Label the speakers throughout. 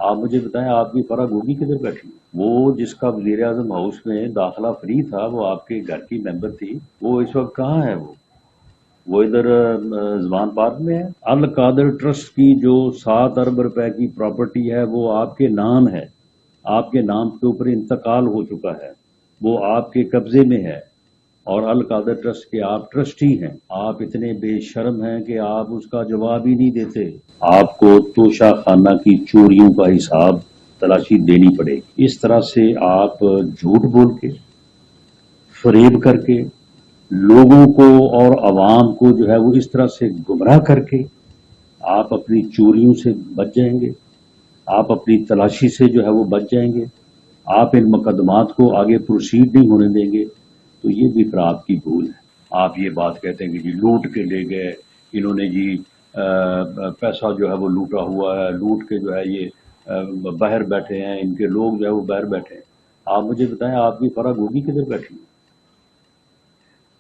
Speaker 1: آپ مجھے بتائیں آپ کی فرح گوگی کدھر بیٹھی؟ وہ جس کا وزیر اعظم ہاؤس میں داخلہ فری تھا، وہ آپ کے گھر کی ممبر تھی، وہ اس وقت کہاں ہے؟ وہ ادھر زمان پارک میں ہے۔ القادر ٹرسٹ کی جو 7 ارب روپے کی پراپرٹی ہے وہ آپ کے نام ہے، آپ کے نام کے اوپر انتقال ہو چکا ہے، وہ آپ کے قبضے میں ہے، اور القادر ٹرسٹ کے آپ ٹرسٹی ہیں۔ آپ اتنے بے شرم ہیں کہ آپ اس کا جواب ہی نہیں دیتے۔ آپ کو توشہ خانہ کی چوریوں کا حساب تلاشی دینی پڑے گی۔ اس طرح سے آپ جھوٹ بول کے، فریب کر کے، لوگوں کو اور عوام کو جو ہے وہ اس طرح سے گمراہ کر کے آپ اپنی چوریوں سے بچ جائیں گے، آپ اپنی تلاشی سے جو ہے وہ بچ جائیں گے، آپ ان مقدمات کو آگے پروسیڈ نہیں ہونے دیں گے، تو یہ بھی پھر آپ کی بھول ہے۔ آپ یہ بات کہتے ہیں کہ جی لوٹ کے لے گئے انہوں نے، جی پیسہ جو ہے وہ لوٹا ہوا ہے، لوٹ کے جو ہے یہ باہر بیٹھے ہیں، ان کے لوگ جو ہے وہ باہر بیٹھے ہیں۔ آپ مجھے بتائیں آپ کی فرح گوگی کدھر بیٹھی؟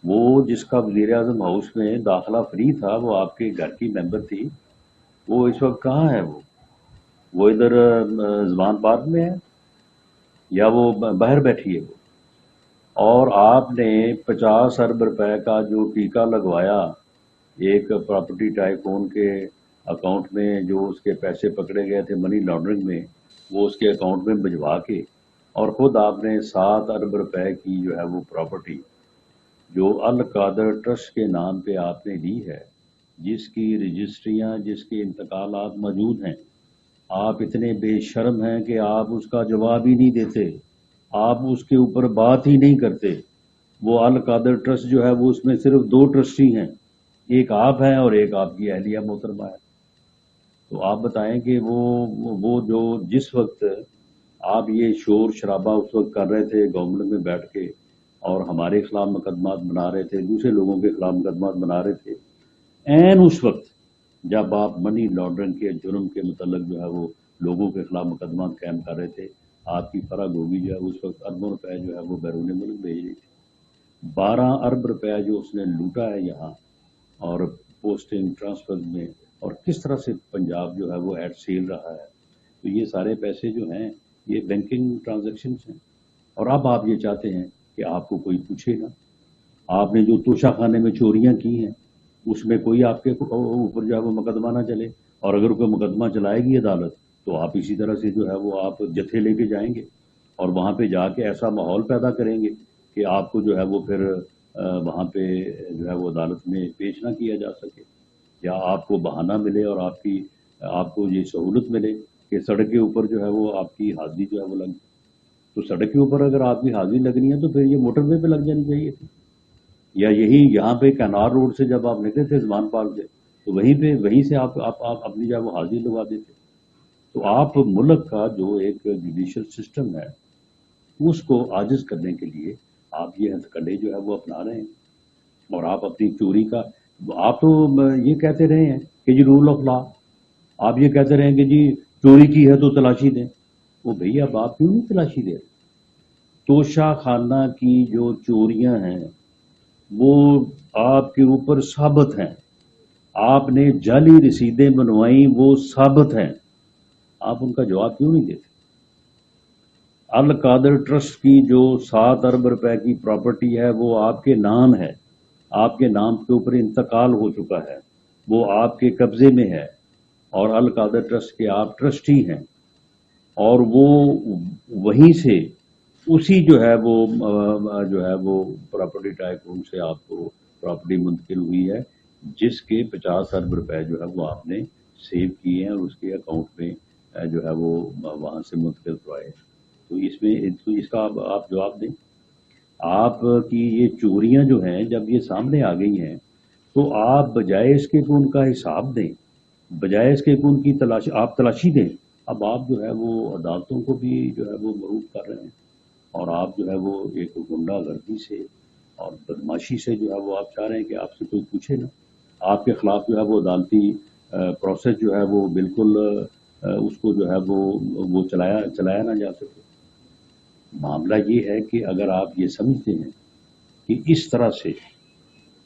Speaker 1: وہ جس کا وزیر اعظم ہاؤس میں داخلہ فری تھا، وہ آپ کے گھر کی ممبر تھی، وہ اس وقت کہاں ہے؟ وہ ادھر زمان پارک میں ہے یا وہ باہر بیٹھی ہے؟ اور آپ نے 50 ارب روپے کا جو ٹیکہ لگوایا ایک پراپرٹی ٹائکون کے اکاؤنٹ میں، جو اس کے پیسے پکڑے گئے تھے منی لانڈرنگ میں، وہ اس کے اکاؤنٹ میں بھجوا کے، اور خود آپ نے 7 ارب روپے کی جو ہے وہ پراپرٹی جو القادر ٹرسٹ کے نام پہ آپ نے لی ہے، جس کی رجسٹریاں، جس کے انتقالات موجود ہیں، آپ اتنے بے شرم ہیں کہ آپ اس کا جواب ہی نہیں دیتے، آپ اس کے اوپر بات ہی نہیں کرتے۔ وہ القادر ٹرسٹ جو ہے وہ اس میں صرف 2 ٹرسٹی ہیں، ایک آپ ہیں اور ایک آپ کی اہلیہ محترمہ ہے۔ تو آپ بتائیں کہ وہ جو جس وقت آپ یہ شور شرابہ اس وقت کر رہے تھے گورنمنٹ میں بیٹھ کے، اور ہمارے خلاف مقدمات بنا رہے تھے، دوسرے لوگوں کے خلاف مقدمات بنا رہے تھے، عین اس وقت جب آپ منی لانڈرنگ کے جرم کے متعلق جو ہے وہ لوگوں کے خلاف مقدمات قائم کر رہے تھے، آپ کی فرح گوگی جو ہے اس وقت اربوں روپے جو ہے وہ بیرون ملک بھیج رہی تھی۔ 12 ارب روپے جو اس نے لوٹا ہے یہاں، اور پوسٹنگ ٹرانسفر میں، اور کس طرح سے پنجاب جو ہے وہ ایٹ سیل رہا ہے، تو یہ سارے پیسے جو ہیں یہ بینکنگ ٹرانزیکشنز ہیں۔ اور اب آپ یہ چاہتے ہیں کہ آپ کو کوئی پوچھے گا؟ آپ نے جو توشہ خانے میں چوریاں کی ہیں اس میں کوئی آپ کے اوپر جو ہے وہ مقدمہ نہ چلے، اور اگر کوئی مقدمہ چلائے گی عدالت تو آپ اسی طرح سے جو ہے وہ آپ جتھے لے کے جائیں گے، اور وہاں پہ جا کے ایسا ماحول پیدا کریں گے کہ آپ کو جو ہے وہ پھر وہاں پہ جو ہے وہ عدالت میں پیش نہ کیا جا سکے، یا آپ کو بہانہ ملے اور آپ کو یہ سہولت ملے کہ سڑک کے اوپر جو ہے وہ آپ کی حاضری جو ہے وہ لگ، تو سڑک کے اوپر اگر آپ کی حاضری لگنی ہے تو پھر یہ موٹر وے پہ لگ جانی چاہیے تھی، یا یہاں پہ کنار روڈ سے جب آپ نکلے تھے زمان پارک سے تو وہیں سے آپ اپنی جو ہے وہ حاضری لگوا دیتے۔ تو آپ ملک کا جو ایک جوڈیشل سسٹم ہے اس کو عاجز کرنے کے لیے آپ یہ ہتھ کنڈے جو ہے وہ اپنا رہے ہیں، اور آپ اپنی چوری کا، آپ تو یہ کہتے رہے ہیں کہ جی رول آف لا، آپ یہ کہتے رہے ہیں کہ جی چوری کی ہے تو تلاشی دیں۔ وہ بھئی اب آپ کیوں نہیں تلاشی دے رہے؟ توشہ خانہ کی جو چوریاں ہیں وہ آپ کے اوپر ثابت ہیں، آپ نے جعلی رسیدیں بنوائیں وہ ثابت ہیں، آپ ان کا جواب کیوں نہیں دیتے؟ القادر ٹرسٹ کی جو 7 ارب روپے کی پراپرٹی ہے وہ آپ کے نام ہے، آپ کے نام کے اوپر انتقال ہو چکا ہے، وہ آپ کے قبضے میں ہے، اور القادر ٹرسٹ کے آپ ٹرسٹی ہیں، اور وہ وہیں سے اسی جو ہے وہ پراپرٹی ٹائکون سے آپ کو پراپرٹی منتقل ہوئی ہے، جس کے 50 ارب روپے جو ہے وہ آپ نے سیو کیے ہیں اور اس کے اکاؤنٹ میں جو ہے وہ وہاں سے منتقل کروائے۔ تو اس کا آپ جواب دیں۔ آپ کی یہ چوریاں جو ہیں جب یہ سامنے آ گئی ہیں تو آپ بجائے اس کے کہ ان کا حساب دیں، بجائے اس کے کہ ان کی تلاشی دیں، اب آپ جو ہے وہ عدالتوں کو بھی جو ہے وہ مروب کر رہے ہیں، اور آپ جو ہے وہ ایک غنڈہ گردی سے اور بدماشی سے جو ہے وہ آپ چاہ رہے ہیں کہ آپ سے کوئی پوچھے نا، آپ کے خلاف جو ہے وہ عدالتی پروسیس جو ہے وہ بالکل اس کو جو ہے وہ چلایا نہ جا سکے۔ معاملہ یہ ہے کہ اگر آپ یہ سمجھتے ہیں کہ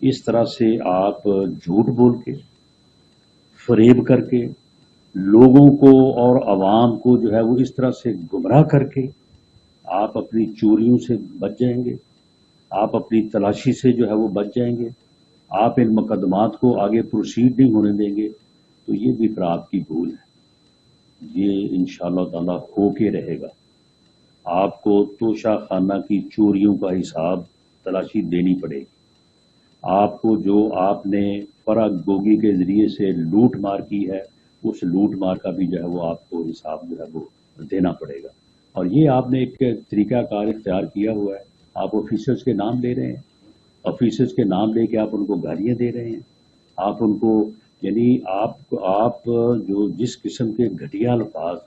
Speaker 1: اس طرح سے آپ جھوٹ بول کے، فریب کر کے، لوگوں کو اور عوام کو جو ہے وہ اس طرح سے گمراہ کر کے آپ اپنی چوریوں سے بچ جائیں گے، آپ اپنی تلاشی سے جو ہے وہ بچ جائیں گے، آپ ان مقدمات کو آگے پروسیڈ نہیں ہونے دیں گے، تو یہ بھی پھر آپ کی بھول ہے۔ یہ انشاءاللہ تعالی ہو کے رہے گا۔ آپ کو توشہ خانہ کی چوریوں کا حساب تلاشی دینی پڑے گی۔ آپ کو جو آپ نے فرق گوگی کے ذریعے سے لوٹ مار کی ہے، اس لوٹ مار کا بھی جو ہے وہ آپ کو حساب جو ہے وہ دینا پڑے گا۔ اور یہ آپ نے ایک طریقہ کار اختیار کیا ہوا ہے، آپ آفیسرز کے نام لے رہے ہیں، آفیسرز کے نام لے کے آپ ان کو گالیاں دے رہے ہیں، آپ ان کو یعنی آپ جو جس قسم کے گھٹیا الفاظ،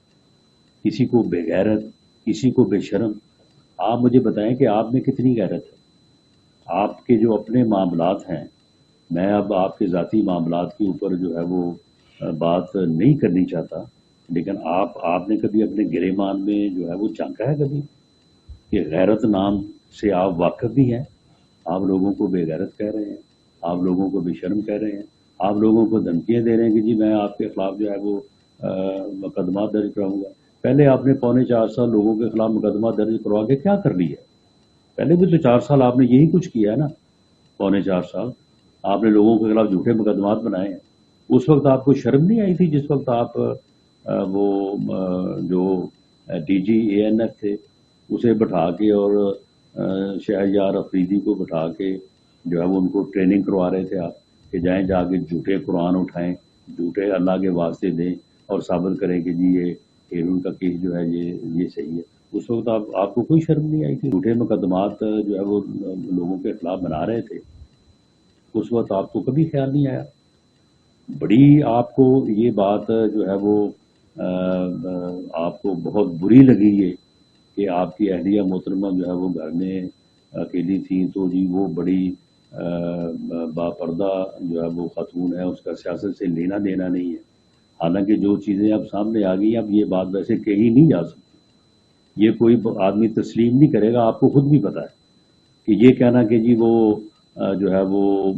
Speaker 1: کسی کو بے غیرت، کسی کو بے شرم، آپ مجھے بتائیں کہ آپ میں کتنی غیرت ہے؟ آپ کے جو اپنے معاملات ہیں، میں اب آپ کے ذاتی معاملات کے اوپر جو ہے وہ بات نہیں کرنی چاہتا، لیکن آپ نے کبھی اپنے گریبان میں جو ہے وہ جھانکا ہے کبھی کہ غیرت نام سے آپ واقف بھی ہیں؟ آپ لوگوں کو بے غیرت کہہ رہے ہیں، آپ لوگوں کو بے شرم کہہ رہے ہیں، آپ لوگوں کو دھمکیاں دے رہے ہیں کہ جی میں آپ کے خلاف جو ہے وہ مقدمات درج کراؤں گا۔ پہلے آپ نے 4.25 سال لوگوں کے خلاف مقدمہ درج کروا کے کیا کر لیا ہے؟ پہلے بھی تو 4 سال آپ نے یہی کچھ کیا ہے نا، 4.25 سال آپ نے لوگوں کے خلاف جھوٹے مقدمات بنائے ہیں۔ اس وقت آپ کو شرم نہیں آئی تھی جس وقت آپ وہ جو ڈی جی اے این ایف تھے اسے بٹھا کے اور شہریار افریدی کو بٹھا کے جو ہے وہ ان کو ٹریننگ کروا رہے تھے آپ کہ جائیں جا کے جھوٹے قرآن اٹھائیں، جھوٹے اللہ کے واسطے دیں اور ثابت کریں کہ جی یہ ہیرون کا کیس جو ہے یہ صحیح ہے۔ اس وقت آپ کو کوئی شرم نہیں آئی تھی؟ جھوٹے مقدمات جو ہے وہ لوگوں کے خلاف بنا رہے تھے، اس وقت آپ کو کبھی خیال نہیں آیا؟ بڑی آپ کو یہ بات جو ہے وہ آپ کو بہت بری لگی ہے کہ آپ کی اہلیہ محترمہ جو ہے وہ گھر میں اکیلی تھیں، تو جی وہ بڑی باپردہ جو ہے وہ خاتون ہے، اس کا سیاست سے لینا دینا نہیں ہے۔ حالانکہ جو چیزیں اب سامنے آ گئی، اب یہ بات ویسے کہی نہیں جا سکتی، یہ کوئی آدمی تسلیم نہیں کرے گا، آپ کو خود بھی پتا ہے کہ یہ کہنا کہ جی وہ جو ہے وہ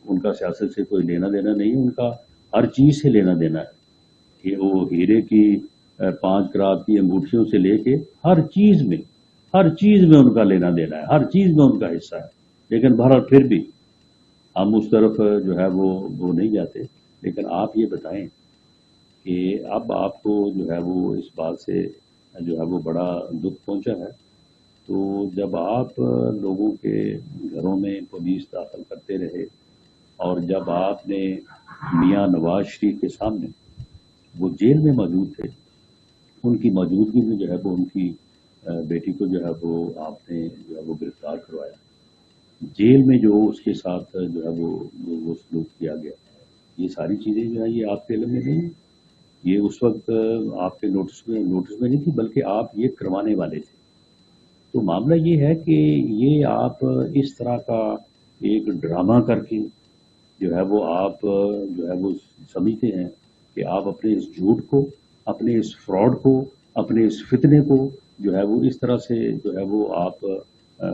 Speaker 1: ان کا سیاست سے کوئی لینا دینا نہیں ہے، ان کا ہر چیز سے لینا دینا ہے کہ وہ ہیرے کی 5 کرات کی انگوٹھیوں سے لے کے ہر چیز میں ان کا لینا دینا ہے، ہر چیز میں ان کا حصہ ہے۔ لیکن بہرحال پھر بھی ہم اس طرف جو ہے وہ نہیں جاتے۔ لیکن آپ یہ بتائیں کہ اب آپ کو جو ہے وہ اس بات سے جو ہے وہ بڑا دکھ پہنچا ہے، تو جب آپ لوگوں کے گھروں میں پولیس داخل کرتے رہے اور جب آپ نے میاں نواز شریف کے سامنے وہ جیل میں موجود تھے، ان کی موجودگی میں جو ہے وہ ان کی بیٹی کو جو ہے وہ آپ نے جو ہے وہ گرفتار کروایا، جیل میں جو اس کے ساتھ جو ہے وہ سلوک کیا گیا، یہ ساری چیزیں جو ہے یہ آپ کے علم میں نہیں ہیں، یہ اس وقت آپ کے نوٹس میں نہیں تھی، بلکہ آپ یہ کروانے والے تھے۔ تو معاملہ یہ ہے کہ یہ آپ اس طرح کا ایک ڈرامہ کر کے جو ہے وہ آپ جو ہے وہ سمجھتے ہیں کہ آپ اپنے اس جھوٹ کو، اپنے اس فراڈ کو، اپنے اس فتنے کو جو ہے وہ اس طرح سے جو ہے وہ آپ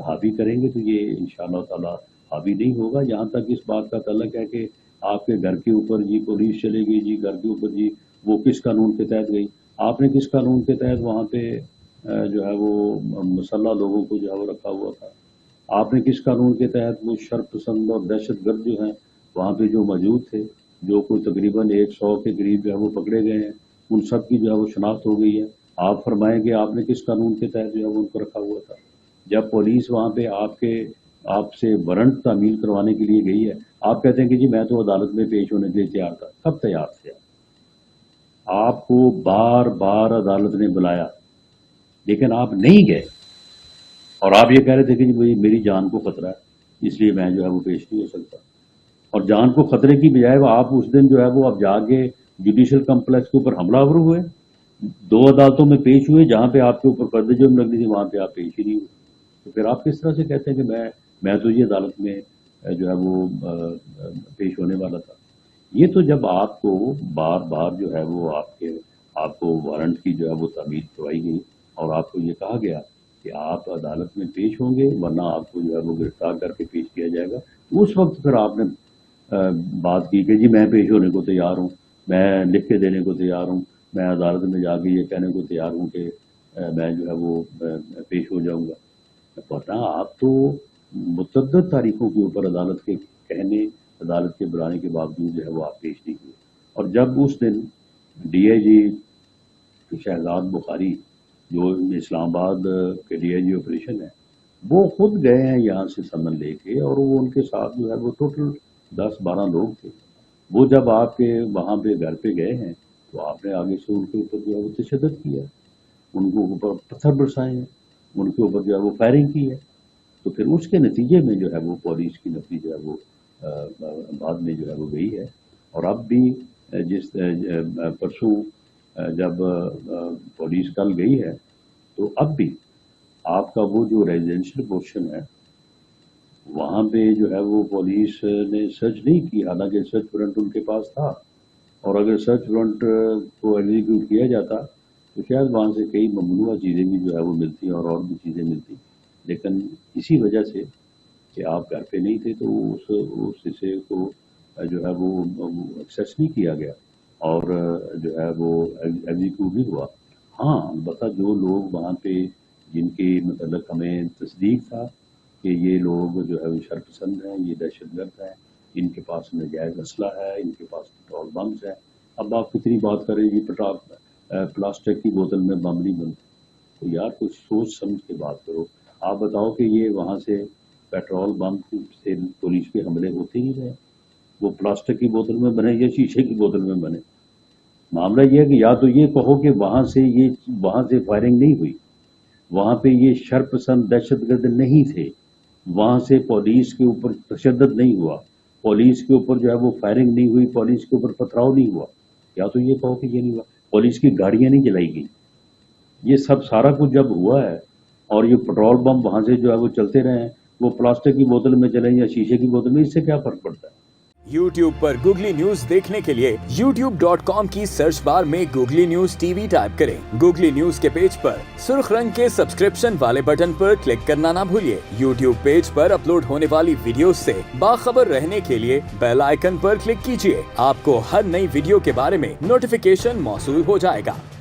Speaker 1: حاوی کریں گے، تو یہ انشاءاللہ تعالی حاوی نہیں ہوگا۔ یہاں تک اس بات کا تعلق ہے کہ آپ کے گھر کے اوپر جی پولیس چلے گئی، جی گھر کے اوپر جی وہ کس قانون کے تحت گئی، آپ نے کس قانون کے تحت وہاں پہ جو ہے وہ مسلح لوگوں کو جو ہے وہ رکھا ہوا تھا، آپ نے کس قانون کے تحت وہ شر پسند اور دہشت گرد جو ہیں وہاں پہ جو موجود تھے، جو کوئی تقریباً 100 کے قریب جو ہے وہ پکڑے گئے ہیں، ان سب کی جو ہے وہ شناخت ہو گئی ہے، آپ فرمائیں کہ آپ نے کس قانون کے تحت جو ہے وہ ان کو رکھا ہوا تھا؟ جب پولیس وہاں پہ آپ سے وارنٹ تعمیل کروانے کے لیے گئی ہے، آپ کہتے ہیں کہ جی میں تو عدالت میں پیش ہونے کے لیے تیار تھا۔ کب تیار تھے؟ آپ کو بار بار عدالت نے بلایا لیکن آپ نہیں گئے، اور آپ یہ کہہ رہے تھے کہ جی میری جان کو خطرہ ہے اس لیے میں جو ہے وہ پیش نہیں ہو سکتا، اور جان کو خطرے کی بجائے وہ آپ اس دن جو ہے وہ اب جا کے جوڈیشل کمپلیکس کے اوپر حملہ آور ہوئے، 2 عدالتوں میں پیش ہوئے جہاں پہ آپ کے اوپر فرد جرم لگنی تھی، وہاں پہ آپ پیش ہی نہیں ہوئے، تو پھر آپ کس طرح سے کہتے ہیں کہ میں تو یہ عدالت میں جو ہے وہ پیش ہونے والا تھا؟ یہ تو جب آپ کو بار بار جو ہے وہ آپ کو وارنٹ کی جو ہے وہ تعمیل کروائی گئی اور آپ کو یہ کہا گیا کہ آپ عدالت میں پیش ہوں گے ورنہ آپ کو جو ہے وہ گرفتار کر کے پیش کیا جائے گا، اس وقت پھر آپ نے بات کی کہ جی میں پیش ہونے کو تیار ہوں، میں لکھ کے دینے کو تیار ہوں، میں عدالت میں جا کے یہ کہنے کو تیار ہوں کہ میں جو ہے وہ پیش ہو جاؤں گا۔ ورنہ آپ تو متعدد تاریخوں کے اوپر عدالت کے کہنے، عدالت کے بلانے کے باوجود جو ہے وہ آپ پیش نہیں ہوئے۔ اور جب اس دن ڈی آئی جی شہزاد بخاری جو اسلام آباد کے ڈی آئی جی آپریشن ہے، وہ خود گئے ہیں یہاں سے سمن لے کے، اور وہ ان کے ساتھ جو ہے وہ ٹوٹل 10-12 لوگ تھے۔ وہ جب آپ کے وہاں پہ گھر پہ گئے ہیں تو آپ نے آگے سے ان کے اوپر جو ہے وہ تشدد کیا، ان کے اوپر پتھر برسائے ہیں، ان کے اوپر جو ہے وہ فائرنگ کی ہے۔ تو پھر اس کے نتیجے میں جو ہے وہ پولیس کی نفری جو ہے وہ بعد میں جو ہے وہ گئی ہے۔ اور اب بھی جس پرسوں جب پولیس کل گئی ہے تو اب بھی آپ کا وہ جو ریزیڈینشیل پورشن ہے وہاں پہ جو ہے وہ پولیس نے سرچ نہیں کی، حالانکہ سرچ وارنٹ ان کے پاس تھا، اور اگر سرچ وارنٹ کو ایگزیکیوٹ کیا جاتا تو شاید وہاں سے کئی ممنوعہ چیزیں بھی جو ہے وہ ملتی اور بھی چیزیں ملتی، لیکن اسی وجہ سے کہ آپ گھر پہ نہیں تھے تو اس حصے کو جو ہے وہ ایکسیس نہیں کیا گیا اور جو ہے وہ ایگزیکیوٹ نہیں ہوا۔ ہاں البتہ جو لوگ وہاں پہ جن کے متعلق ہمیں تصدیق تھا کہ یہ لوگ جو ہے وہ شرپسند ہیں، یہ دہشت گرد ہیں، ان کے پاس ناجائز اسلحہ ہے، ان کے پاس پیٹرول بمز ہیں۔ اب آپ کتنی بات کریں جی پلاسٹک کی بوتل میں بم نہیں بنتے، تو یار کچھ سوچ سمجھ کے بات کرو۔ آپ بتاؤ کہ یہ وہاں سے پیٹرول بم سے پولیس کے حملے ہوتے ہی رہے، وہ پلاسٹک کی بوتل میں بنے یا شیشے کی بوتل میں بنے۔ معاملہ یہ ہے کہ یا تو یہ کہو کہ وہاں سے فائرنگ نہیں ہوئی، وہاں پہ یہ شرپسند دہشت گرد نہیں تھے، وہاں سے پولیس کے اوپر تشدد نہیں ہوا، پولیس کے اوپر جو ہے وہ فائرنگ نہیں ہوئی، پولیس کے اوپر پتھراؤ نہیں ہوا، یا تو یہ کہو کہ یہ نہیں ہوا، پولیس کی گاڑیاں نہیں جلائی گئی۔ یہ سب سارا کچھ جب ہوا ہے اور یہ پیٹرول بم وہاں سے جو ہے وہ چلتے رہے ہیں، وہ پلاسٹک کی بوتل میں چلیں یا شیشے کی بوتل میں، اس سے کیا فرق پڑتا ہے؟
Speaker 2: YouTube پر گوگلی نیوز دیکھنے کے لیے youtube.com کی سرچ بار میں googly news T V type کریں۔ گوگلی نیوز کے پیج پر سرخ رنگ کے سبسکرپشن والے بٹن پر کلک کرنا نہ بھولیے۔ YouTube پیج پر اپلوڈ ہونے والی ویڈیوز سے باخبر رہنے کے لیے بیل آئیکن پر کلک کیجیے۔ آپ کو ہر نئی ویڈیو کے بارے میں نوٹیفیکیشن موصول ہو جائے گا۔